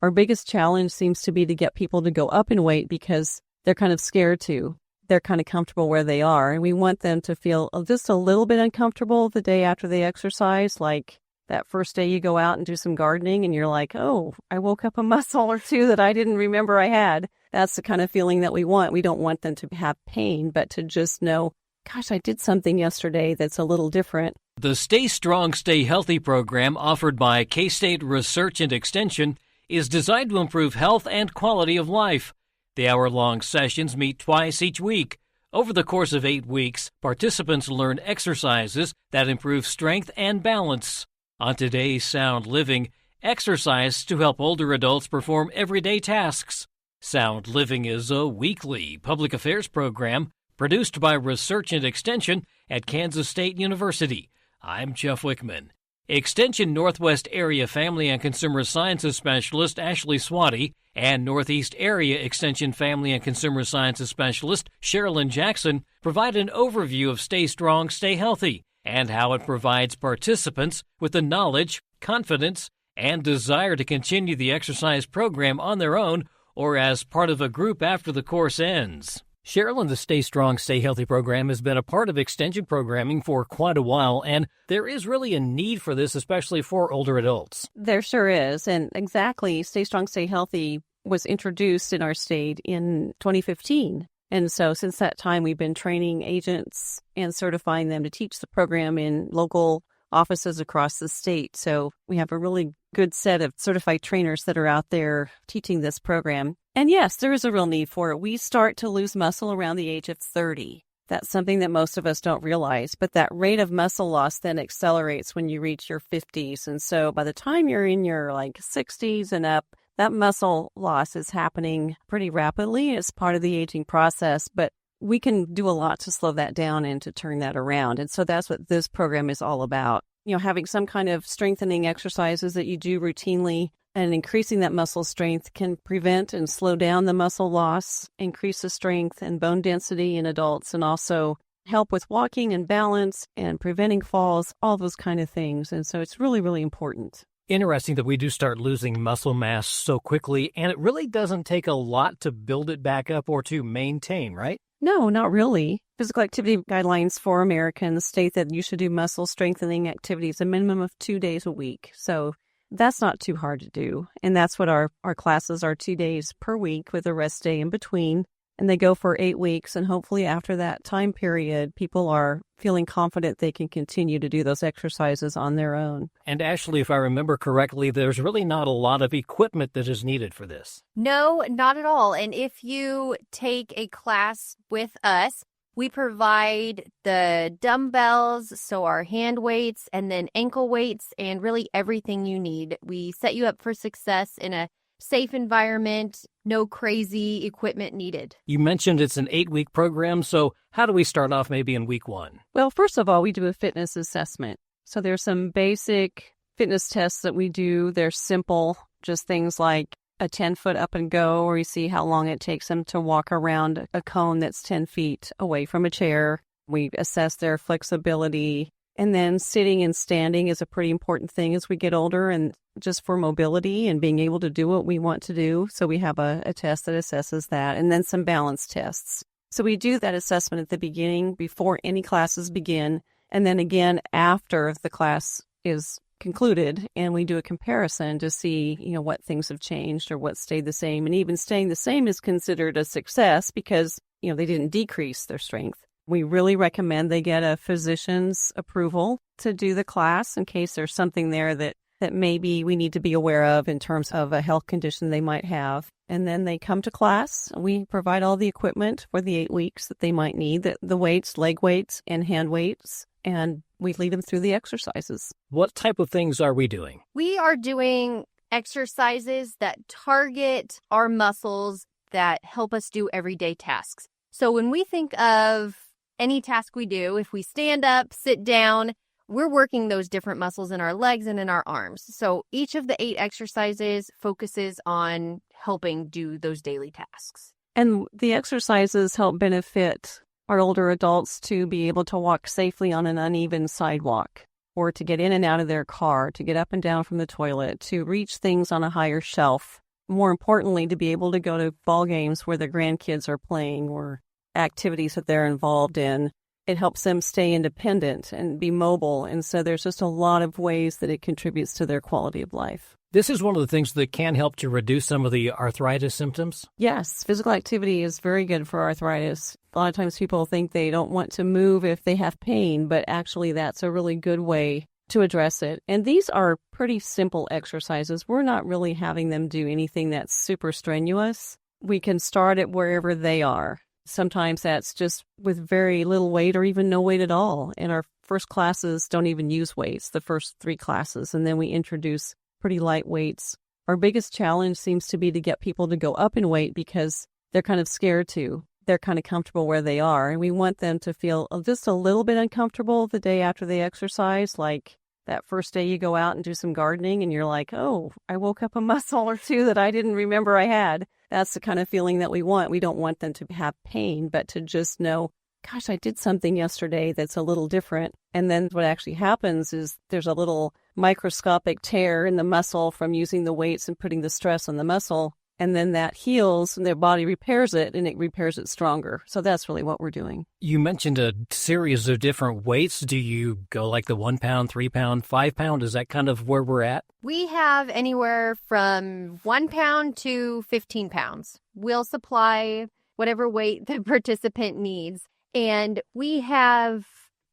Our biggest challenge seems to be to get people to go up in weight because they're kind of scared to. They're kind of comfortable where they are. And we want them to feel just a little bit uncomfortable the day after they exercise, like that first day you go out and do some gardening and you're like, oh, I woke up a muscle or two that I didn't remember I had. That's the kind of feeling that we want. We don't want them to have pain, but to just know, gosh, I did something yesterday that's a little different. The Stay Strong, Stay Healthy program offered by K-State Research and Extension is designed to improve health and quality of life. The hour-long sessions meet twice each week. Over the course of 8 weeks, participants learn exercises that improve strength and balance. On today's Sound Living, exercise to help older adults perform everyday tasks. Sound Living is a weekly public affairs program produced by Research and Extension at Kansas State University. I'm Jeff Wichman. Extension Northwest Area Family and Consumer Sciences Specialist Ashley Svaty and Northeast Area Extension Family and Consumer Sciences Specialist Sharolyn Jackson provide an overview of Stay Strong, Stay Healthy and how it provides participants with the knowledge, confidence, and desire to continue the exercise program on their own or as part of a group after the course ends. Sharolyn, the Stay Strong, Stay Healthy program has been a part of extension programming for quite a while, and there is really a need for this, especially for older adults. There sure is, and exactly, Stay Strong, Stay Healthy was introduced in our state in 2015. And so since that time, we've been training agents and certifying them to teach the program in local offices across the state. So we have a really good set of certified trainers that are out there teaching this program. And yes, there is a real need for it. We start to lose muscle around the age of 30. That's something that most of us don't realize. But that rate of muscle loss then accelerates when you reach your 50s. And so by the time you're in your 60s and up, that muscle loss is happening pretty rapidly as part of the aging process, but we can do a lot to slow that down and to turn that around. And so that's what this program is all about. Having some kind of strengthening exercises that you do routinely and increasing that muscle strength can prevent and slow down the muscle loss, increase the strength and bone density in adults, and also help with walking and balance and preventing falls, all those kind of things. And so it's really, really important. Interesting that we do start losing muscle mass so quickly, and it really doesn't take a lot to build it back up or to maintain, right? No, not really. Physical activity guidelines for Americans state that you should do muscle strengthening activities a minimum of 2 days a week. So that's not too hard to do. And that's what our classes are, 2 days per week with a rest day in between. And they go for 8 weeks. And hopefully after that time period, people are feeling confident they can continue to do those exercises on their own. And Ashley, if I remember correctly, there's really not a lot of equipment that is needed for this. No, not at all. And if you take a class with us, we provide the dumbbells, so our hand weights, and then ankle weights, and really everything you need. We set you up for success in a safe environment, no crazy equipment needed. You mentioned it's an 8-week program, so how do we start off maybe in week 1? Well, first of all, we do a fitness assessment. So there's some basic fitness tests that we do. They're simple, just things like a 10-foot up and go, where you see how long it takes them to walk around a cone that's 10 feet away from a chair. We assess their flexibility. And then sitting and standing is a pretty important thing as we get older, and just for mobility and being able to do what we want to do. So we have a test that assesses that, and then some balance tests. So we do that assessment at the beginning before any classes begin, and then again after the class is concluded, and we do a comparison to see, what things have changed or what stayed the same. And even staying the same is considered a success because, they didn't decrease their strength. We really recommend they get a physician's approval to do the class in case there's something there that maybe we need to be aware of in terms of a health condition they might have. And then they come to class. We provide all the equipment for the 8 weeks that they might need, the weights, leg weights, and hand weights, and we lead them through the exercises. What type of things are we doing? We are doing exercises that target our muscles that help us do everyday tasks. So when we think of any task we do, if we stand up, sit down, we're working those different muscles in our legs and in our arms. So each of the 8 exercises focuses on helping do those daily tasks. And the exercises help benefit our older adults to be able to walk safely on an uneven sidewalk, or to get in and out of their car, to get up and down from the toilet, to reach things on a higher shelf, more importantly, to be able to go to ball games where their grandkids are playing or activities that they're involved in. It helps them stay independent and be mobile. And so there's just a lot of ways that it contributes to their quality of life. This is one of the things that can help to reduce some of the arthritis symptoms? Yes, physical activity is very good for arthritis. A lot of times people think they don't want to move if they have pain, but actually that's a really good way to address it. And these are pretty simple exercises. We're not really having them do anything that's super strenuous. We can start it wherever they are. Sometimes that's just with very little weight or even no weight at all. And our first classes don't even use weights, the first 3 classes, and then we introduce pretty light weights. Our biggest challenge seems to be to get people to go up in weight because they're kind of scared to. They're kind of comfortable where they are. And we want them to feel just a little bit uncomfortable the day after they exercise, like that first day you go out and do some gardening and you're like, oh, I woke up a muscle or 2 that I didn't remember I had. That's the kind of feeling that we want. We don't want them to have pain, but to just know, gosh, I did something yesterday that's a little different. And then what actually happens is there's a little microscopic tear in the muscle from using the weights and putting the stress on the muscle. And then that heals and their body repairs it and it repairs it stronger. So that's really what we're doing. You mentioned a series of different weights. Do you go like the 1 pound, 3 pound, 5 pound? Is that kind of where we're at? We have anywhere from 1 pound to 15 pounds. We'll supply whatever weight the participant needs. And we have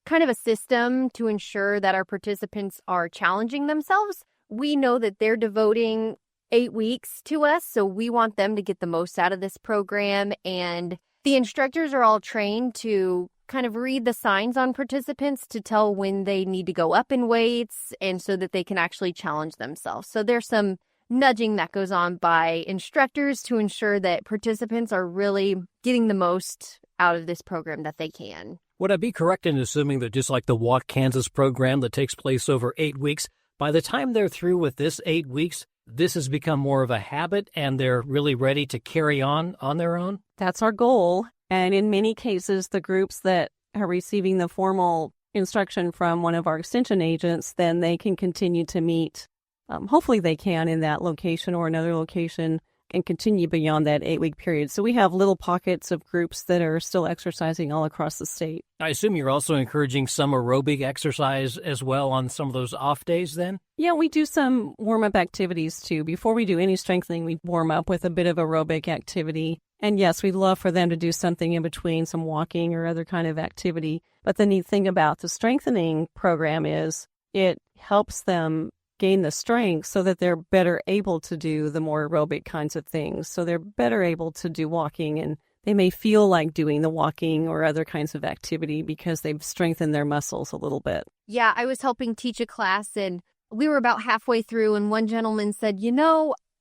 kind of a system to ensure that our participants are challenging themselves. We know that they're devoting 8 weeks to us, so we want them to get the most out of this program. And the instructors are all trained to kind of read the signs on participants to tell when they need to go up in weights and so that they can actually challenge themselves. So there's some nudging that goes on by instructors to ensure that participants are really getting the most out of this program that they can. Would I be correct in assuming that just like the Walk Kansas program that takes place over 8 weeks, by the time they're through with this 8 weeks, this has become more of a habit and they're really ready to carry on their own? That's our goal. And in many cases, the groups that are receiving the formal instruction from one of our extension agents, then they can continue to meet. Hopefully they can in that location or another location and continue beyond that 8-week period. So we have little pockets of groups that are still exercising all across the state. I assume you're also encouraging some aerobic exercise as well on some of those off days then? Yeah, we do some warm-up activities too. Before we do any strengthening, we warm up with a bit of aerobic activity. And yes, we'd love for them to do something in between, some walking or other kind of activity. But the neat thing about the strengthening program is it helps them gain the strength so that they're better able to do the more aerobic kinds of things. So they're better able to do walking, and they may feel like doing the walking or other kinds of activity because they've strengthened their muscles a little bit. Yeah, I was helping teach a class and we were about halfway through and one gentleman said,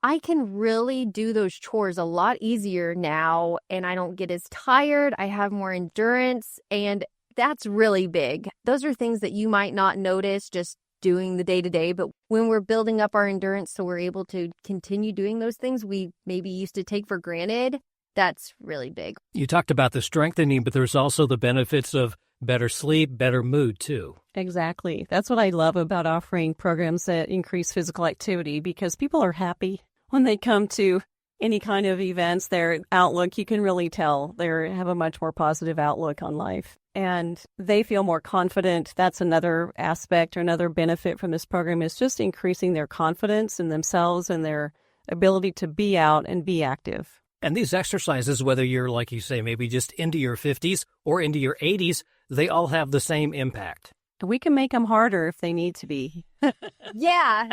I can really do those chores a lot easier now and I don't get as tired. I have more endurance, and that's really big. Those are things that you might not notice just doing the day-to-day, but when we're building up our endurance so we're able to continue doing those things we maybe used to take for granted, that's really big. You talked about the strengthening, but there's also the benefits of better sleep, better mood too. Exactly. That's what I love about offering programs that increase physical activity, because people are happy when they come to any kind of events. Their outlook, you can really tell they have a much more positive outlook on life. And they feel more confident. That's another aspect or another benefit from this program, is just increasing their confidence in themselves and their ability to be out and be active. And these exercises, whether you're, like you say, maybe just into your 50s or into your 80s, they all have the same impact. We can make them harder if they need to be. Yeah.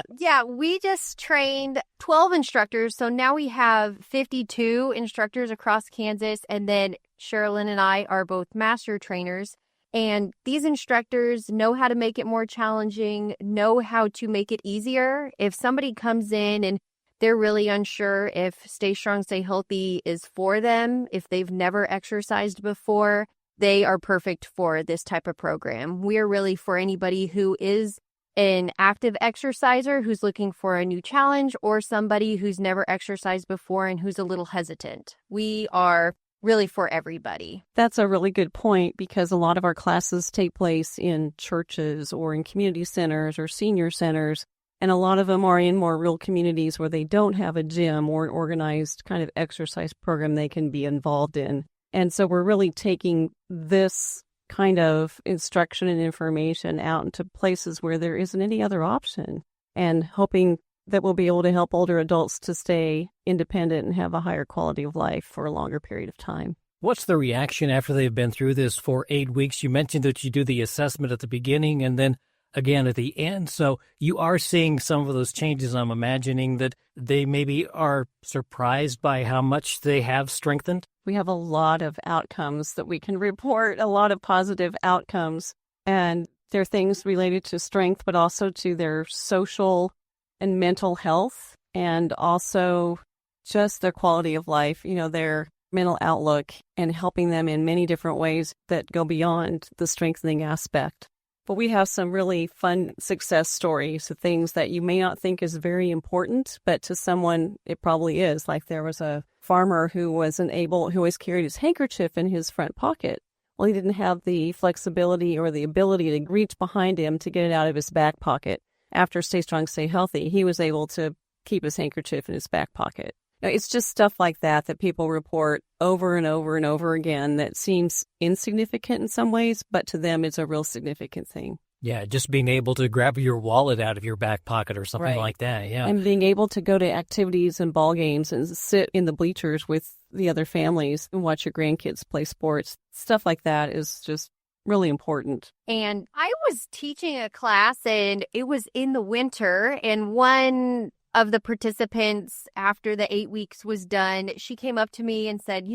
We just trained 12 instructors. So now we have 52 instructors across Kansas. And then Sharolyn and I are both master trainers. And these instructors know how to make it more challenging, know how to make it easier. If somebody comes in and they're really unsure if Stay Strong, Stay Healthy is for them, if they've never exercised before, they are perfect for this type of program. We are really for anybody who is an active exerciser who's looking for a new challenge, or somebody who's never exercised before and who's a little hesitant. We are really for everybody. That's a really good point, because a lot of our classes take place in churches or in community centers or senior centers. And a lot of them are in more rural communities where they don't have a gym or an organized kind of exercise program they can be involved in. And so we're really taking this kind of instruction and information out into places where there isn't any other option, and hoping that we'll be able to help older adults to stay independent and have a higher quality of life for a longer period of time. What's the reaction after they've been through this for 8 weeks? You mentioned that you do the assessment at the beginning and then again at the end. So you are seeing some of those changes. I'm imagining that they maybe are surprised by how much they have strengthened. We have a lot of outcomes that we can report, a lot of positive outcomes. And they're things related to strength, but also to their social and mental health, and also just their quality of life, their mental outlook, and helping them in many different ways that go beyond the strengthening aspect. But we have some really fun success stories of things that you may not think is very important, but to someone it probably is. Like there was a farmer who always carried his handkerchief in his front pocket. Well, he didn't have the flexibility or the ability to reach behind him to get it out of his back pocket. After Stay Strong, Stay Healthy, he was able to keep his handkerchief in his back pocket. It's just stuff like that people report over and over and over again that seems insignificant in some ways, but to them it's a real significant thing. Yeah, just being able to grab your wallet out of your back pocket or something like that, yeah. And being able to go to activities and ball games and sit in the bleachers with the other families and watch your grandkids play sports. Stuff like that is just really important. And I was teaching a class, and it was in the winter, and one of the participants, after the 8 weeks was done, she came up to me and said,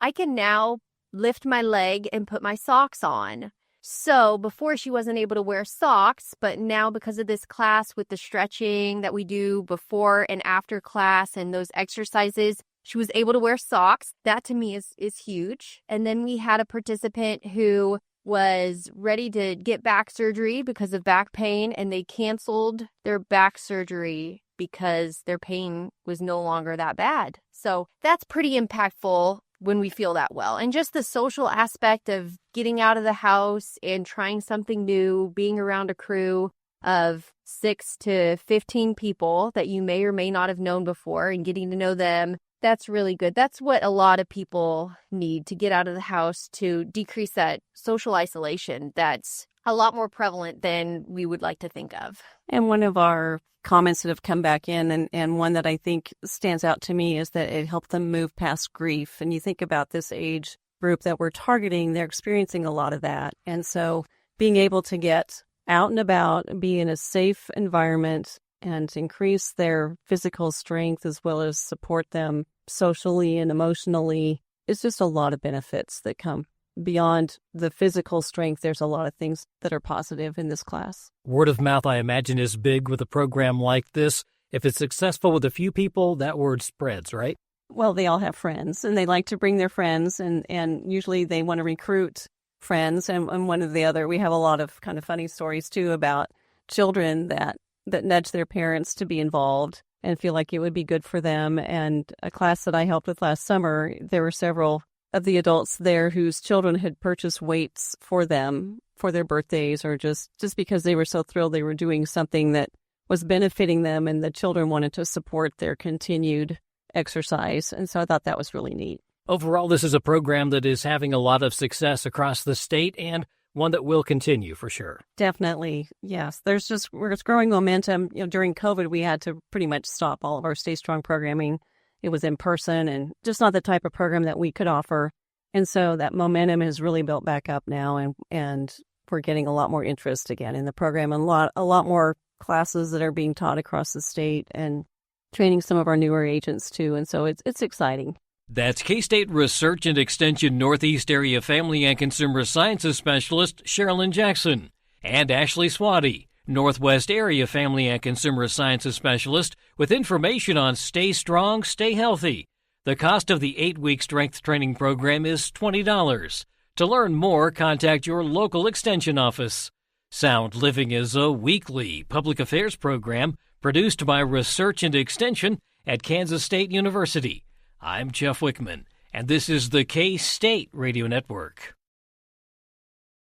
I can now lift my leg and put my socks on. So before she wasn't able to wear socks, but now because of this class with the stretching that we do before and after class and those exercises, she was able to wear socks. That to me is huge. And then we had a participant who was ready to get back surgery because of back pain, and they canceled their back surgery because their pain was no longer that bad. So that's pretty impactful when we feel that well. And just the social aspect of getting out of the house and trying something new, being around a crew of 6 to 15 people that you may or may not have known before and getting to know them, that's really good. That's what a lot of people need to get out of the house to decrease that social isolation that's a lot more prevalent than we would like to think of. And one of our comments that have come back in, and one that I think stands out to me, is that it helped them move past grief. And you think about this age group that we're targeting, they're experiencing a lot of that. And so being able to get out and about, be in a safe environment, and increase their physical strength as well as support them socially and emotionally is just a lot of benefits that come beyond the physical strength. There's a lot of things that are positive in this class. Word of mouth, I imagine, is big with a program like this. If it's successful with a few people, that word spreads, right? Well, they all have friends, and they like to bring their friends, and usually they want to recruit friends. And one or the other, we have a lot of kind of funny stories, too, about children that nudge their parents to be involved and feel like it would be good for them. And a class that I helped with last summer, there were several of the adults there whose children had purchased weights for them for their birthdays, or just because they were so thrilled they were doing something that was benefiting them, and the children wanted to support their continued exercise. And so I thought that was really neat. Overall, this is a program that is having a lot of success across the state, and one that will continue for sure. Definitely, yes. There's growing momentum. During COVID, we had to pretty much stop all of our Stay Strong programming. It was in person and just not the type of program that we could offer. And so that momentum has really built back up now, and we're getting a lot more interest again in the program, and a lot more classes that are being taught across the state, and training some of our newer agents too. And so it's exciting. That's K-State Research and Extension Northeast Area Family and Consumer Sciences Specialist Sharolyn Jackson, and Ashley Svaty, Northwest Area Family and Consumer Sciences Specialist, with information on Stay Strong, Stay Healthy. The cost of the 8-week strength training program is $20. To learn more, contact your local extension office. Sound Living is a weekly public affairs program produced by Research and Extension at Kansas State University. I'm Jeff Wichman, and this is the K-State Radio Network.